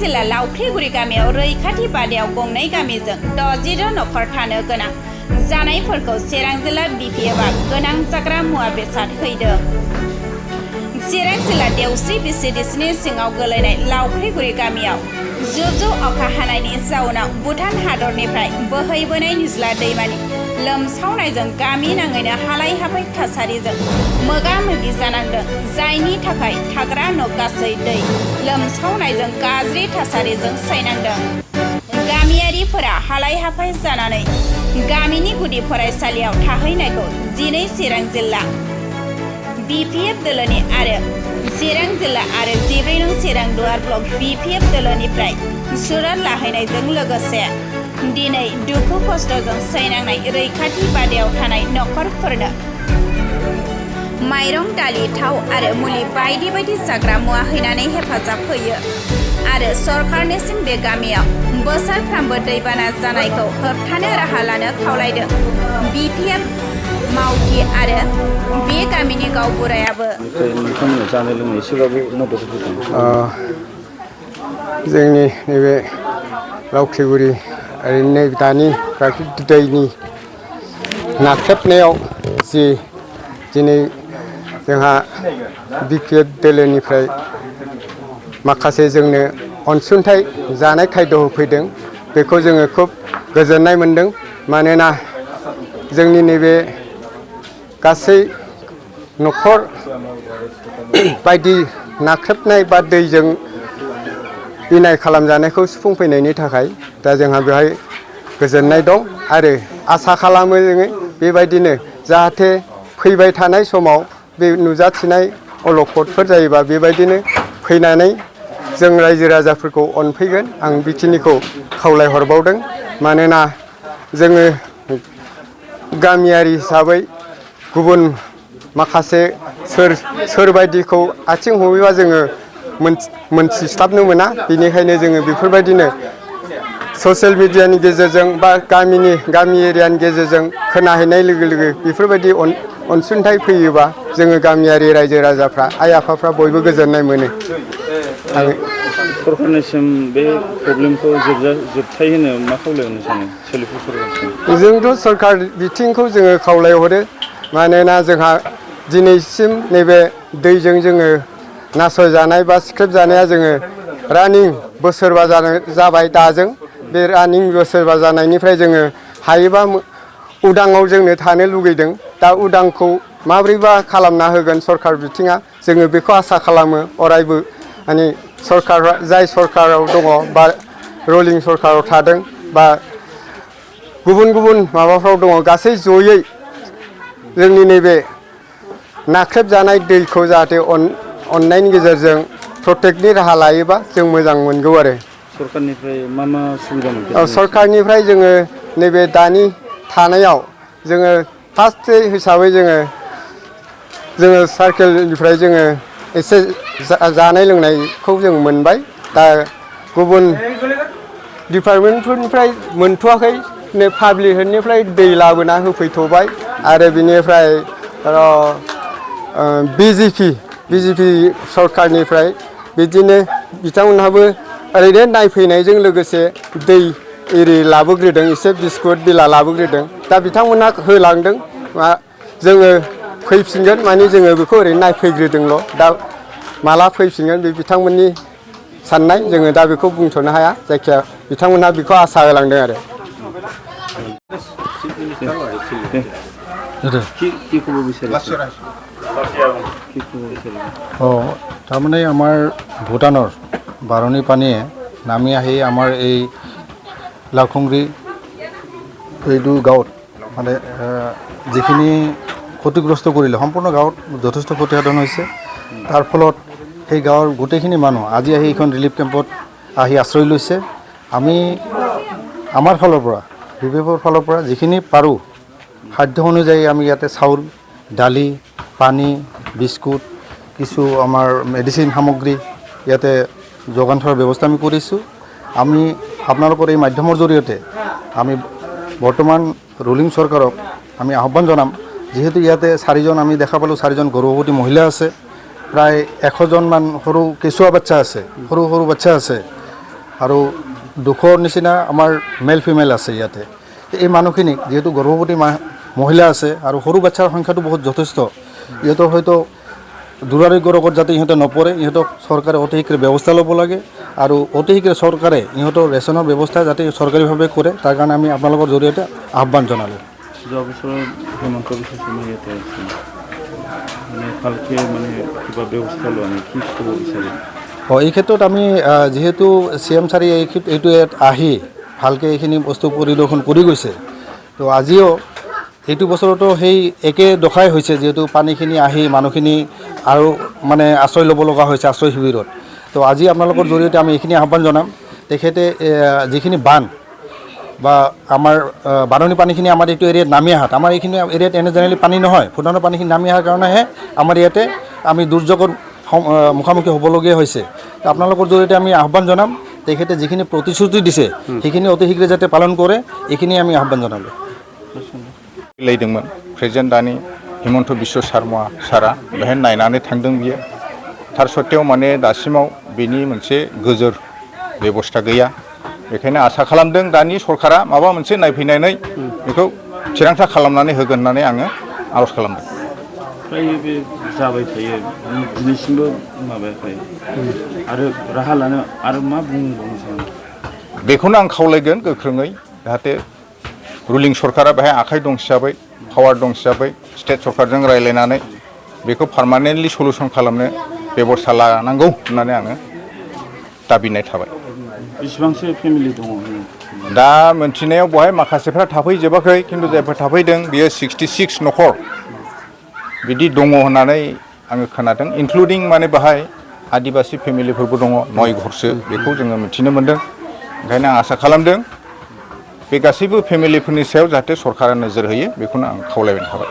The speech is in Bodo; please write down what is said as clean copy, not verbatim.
जिल्ला लावख्रिगुरि गामियाव रैखाथि बादायाव गंनै गामिजों 60 नखर थानो गोनां जानायफोरखौ चिरां जिल्ला बिपिएफआ गोनां जाग्रा मुवा बेसाद हैदों। चिरां जिल्ला देवस्रि बिसिडिसिनि सिङाव गोलैनाय लावख्रिगुरि गामियाव जुब अखा हानायनि जाउनाव भुटान हादरनिफ्राय बोहैबोनाय निज्ला दैमानि लोमसावनायजों गामि नाङैनो हालाय हाफाय थासारिजों मोगा मोगि जानांदों, जायनि थाखाय थाग्रा न' गासै दै लोमसावनायजों गाज्रि थासारिजों सैनांदों। गामियारिफोरा हालाय हाफाय जानानै गामिनि गुदि फरायसालियाव थाहैनायखौ दिनै चिरां जिल्ला बिपिएफ दोलोनि आरो चिरां जिल्ला आरो 14 नं चिरां दुवार ब्लक बिपिएफ दोलोनिफ्राय सुरान लाहैनायजों लोगोसे दिनै दुखु खस्थ'जों सैनांनाय रैखाथि बादायाव थानाय नखरफोरनो माइरं, दालि, थाव आरो मुलि बायदि बायदि जाग्रा मुवा हैनानै हेफाजाब होयो आरो सरकारनिसिम बे गामियाव बोसोरफ्रामबो दैबाना जानायखौ होबथानो राहा लानो खावलायदों। बिपिएफ मावथि आरो बे गामिनि गावबुरायाबो जोंनि नैबे लावख्रिगुरि ओरैनो दानि प्राकृतिक दैनि नाख्रेबनायाव जि दिनै जोंहा बिपिएफ दोलोनिफ्राय माखासे जोंनो अनसुंथाइ जानाय खायद' होफैदों, बेखौ जोङो खुब गोजोननाय मोनदों। मानोना जोंनि नैबे गासै नखर बायदि नाख्रेबनाय बा दैजों इनाय खालामजानायखौ सुफुंफैनायनि थाखाय दा जोंहा बेवहाय गोजोननाय दं आरो आसा खालामो जोङो बेबायदिनो जाहाथे फैबाय थानाय समाव बे नुजाथिनाय अलखदफोर जायोबा बेबायदिनो फैनानै जों रायजो राजाफोरखौ अनफैगोन, आं बेखिनिखौ खावलायहरबावदों। मानोना जोङो गामियारि हिसाबै गुबुन माखासे सोरबायदिखौ आथिं हमोबा जोङो मोनथिस्लाबनो मोना, बेनिखायनो जोङो बेफोरबायदिनो ससियेल मिडियानि गेजेरजों बा गामि एरियानि गेजेरजों खोनाहैनाय लोगो लोगो बेफोरबायदि अनसुंथाइ फैयोबा जोङो गामियारि रायजो राजाफ्रा आइ आफाफ्रा बयबो गोजोननाय मोनो। आङो सरकारनिसिम बे प्रब्लेमखौ जोबथाय होनो मा खावलायहरनो सानो सोलिफु सरकारसिम? जोंथ' सरकार बिथिंखौ जोङो खावलायहरो। मानोना जोंहा दिनैसिम नैबे दैजों जोङो नासयजानाय बा सिख्रेबजानाया जोङो रानिं बोसोरबा जाबाय दाजों। बे रानिं बोसोरबा जानायनिफ्राय जोङो हायोबा उदाङाव जोंनो थानो लुगैदों। दा उदांखौ माब्रैबा खालामना होगोन सरकार बिथिङा, जोङो बेखौ आसा खालामो अरायबो। माने सरकारा जाय सरकाराव दङ बा रलिं सरकाराव थादों बा गुबुन गुबुन माबाफ्राव दङ, गासै जयै जोंनि नैबे नाख्रेबजानाय दैखौ जाहाथे अननायनि गेजेरजों प्रटेक्टनि राहा लायोबा जों मोजां मोनगौ आरो। सरकारनिफ्राय मा सुबिदा मोनगोन? सरकारनिफ्राय जोङो नैबे दानि थानायाव जोङो फार्स्ट हिसाबै जोङो सार्केलनिफ्राय जोङो एसे जानाय लोंनायखौ जों मोनबाय। दा गुबुन डिपार्टमेन्टफोरनिफ्राय मोनथ'वाखै, पाब्लिकनिफ्राय दै लाबोना होफैथ'बाय आरो बिनिफ्राय बिजेपि सरकारनिफ्राय बिदिनो बिथांमोनहाबो ओरैनो नायफैनायजों लोगोसे दै एरि लाबोग्रोदों, एसे बिस्कुट बिला लाबोग्रोदों। दा बिथांमोनहा होलांदों, जोङो फैफिनगोन माने जोङो बेखौ ओरैनो नायफैग्रोदोंल'। दा माला फैफिनगोन बे बिथांमोननि साननाय, जोङो दा बेखौ बुंथ'नो हाया। जायखिया बिथांमोनहा बेखौ आसा होलांदों आरो। তাৰমানে আমাৰ ভূটানৰ বাৰণী পানীয়ে নামি আহি আমাৰ এই লাউখুংৰি এইটো গাঁৱত মানে যিখিনি ক্ষতিগ্ৰস্ত কৰিলে, সম্পূৰ্ণ গাঁৱত যথেষ্ট ক্ষতিসাধন হৈছে। তাৰ ফলত সেই গাঁৱৰ গোটেইখিনি মানুহ আজি আহি এইখন ৰিলিফ কেম্পত আহি আশ্ৰয় লৈছে। আমি আমাৰ ফালৰ পৰা বিপিএফৰ ফালৰ পৰা যিখিনি পাৰোঁ সাধ্য অনুযায়ী আমি ইয়াতে চাউল, দালি, পানী, বিস্কুট, কিছু আমাৰ মেডিচিন সামগ্ৰী ইয়াতে যোগান ধৰাৰ ব্যৱস্থা আমি কৰিছোঁ। আমি আপোনালোকৰ এই মাধ্যমৰ জৰিয়তে আমি বৰ্তমান ৰুলিং চৰকাৰক আমি আহ্বান জনাম, যিহেতু ইয়াতে 4জন আমি দেখা পালোঁ 4জন গৰ্ভৱতী মহিলা আছে, প্ৰায় 100জন মান সৰু কেঁচুৱা বাচ্চা আছে, সৰু বাচ্চা আছে। আৰু 200 নিচিনা আমাৰ মেল ফিমেল আছে ইয়াতে এই মানুহখিনিক যেহেতু গৰ্ভৱতী মহিলা আছে আৰু সৰু বাচ্চাৰ সংখ্যাটো বহুত যথেষ্ট ইহঁতৰ হয়তো দুৰাৰোগ্য ৰোগত যাতে ইহঁতে নপৰে ইহঁতক চৰকাৰে অতি শীঘ্ৰে ব্যৱস্থা ল'ব লাগে আৰু অতি শীঘ্ৰে চৰকাৰে ইহঁতৰ ৰেচনৰ ব্যৱস্থা যাতে চৰকাৰীভাৱে কৰে তাৰ কাৰণে আমি আপোনালোকৰ জৰিয়তে আহ্বান জনালোঁ যোৱা বছৰ হিমন্ত বিশ্ব শৰ্মা ইয়াতে আহিছিল মানে ভালকৈ মানে কিবা ব্যৱস্থা লোৱা নাই কি ক'ব বিচাৰে এই ক্ষেত্ৰত আমি যেহেতু CM ছাৰে এইটো আহি ভালকৈ এইখিনি বস্তু পৰিদৰ্শন কৰি গৈছে তো আজিও এইটো বছৰতো সেই একে দশাই হৈছে যেহেতু পানীখিনি আহি মানুহখিনি আৰু মানে আশ্ৰয় ল'ব লগা হৈছে আশ্ৰয় শিবিৰত তো আজি আপোনালোকৰ জৰিয়তে আমি এইখিনি আহ্বান জনাম তেখেতে যিখিনি বান বা আমাৰ বাননি পানীখিনি আমাৰ এইটো এৰিয়াত নামি আহাত আমাৰ এইখিনি এৰিয়াত এনে জেনেৰেলি পানী নহয় ফুটানৰ পানীখিনি নামি অহাৰ কাৰণেহে আমাৰ ইয়াতে আমি দুৰ্যোগৰ মুখামুখি হ'বলগীয়া হৈছে আপোনালোকৰ জৰিয়তে আমি আহ্বান জনাম তেখেতে যিখিনি প্ৰতিশ্ৰুতি দিছে সেইখিনি অতি শীঘ্ৰে যাতে পালন কৰে এইখিনি আমি আহ্বান জনালোঁ लैदोंमोन प्रेसिडेन्ट दानि हिमन्त बिश्व शर्मा सारा बेहाय नायनानै थांदों बियो थार सत्त्वेयाव माने दासिमाव बेनि मोनसे गोजोर बेबस्था गैया बेखायनो आसा खालामदों दानि सरकारा माबा मोनसे नायफैनानै बेखौ थिरांथा खालामनानै होगोन होननानै आङो आर'ज खालामदों फ्राय बे जाबाय थायो दिनैसिमबो माबायाखै आरो राहा लानो आरो मा बुंबावनो सानो बेखौनो आं खावलायगोन गोख्रोङै जाहाथे रुलिं सरकारा बेहाय आखाइ दं हिसाबै पावार दं हिसाबै स्टेट सरकारजों रायज्लायनानै बेखौ पार्मानेन्टलि सलुसन खालामनो बेबस्था लानांगौ होननानै आङो दाबिनाय थाबाय बेसेबांसो फेमिलि दङ दा मोनथिनायाव बहाय माखासेफ्रा थाफैजोबाखै खिन्थु जायफोर थाफैदों बियो 66 न'खर बिदि दङ होननानै आङो खोनादों इनक्लुडिं माने बाहाय आदिबासि फेमिलिफोरबो दङ 9 घरसो बेखौ जोङो मिथिनो मोन्दों ओंखायनो आं आसा खालामदों बे गासैबो फेमिलिफोरनि सायाव जाहाथे सरकारा नोजोर होयो बेखौनो आं खावलायबाय थाबाय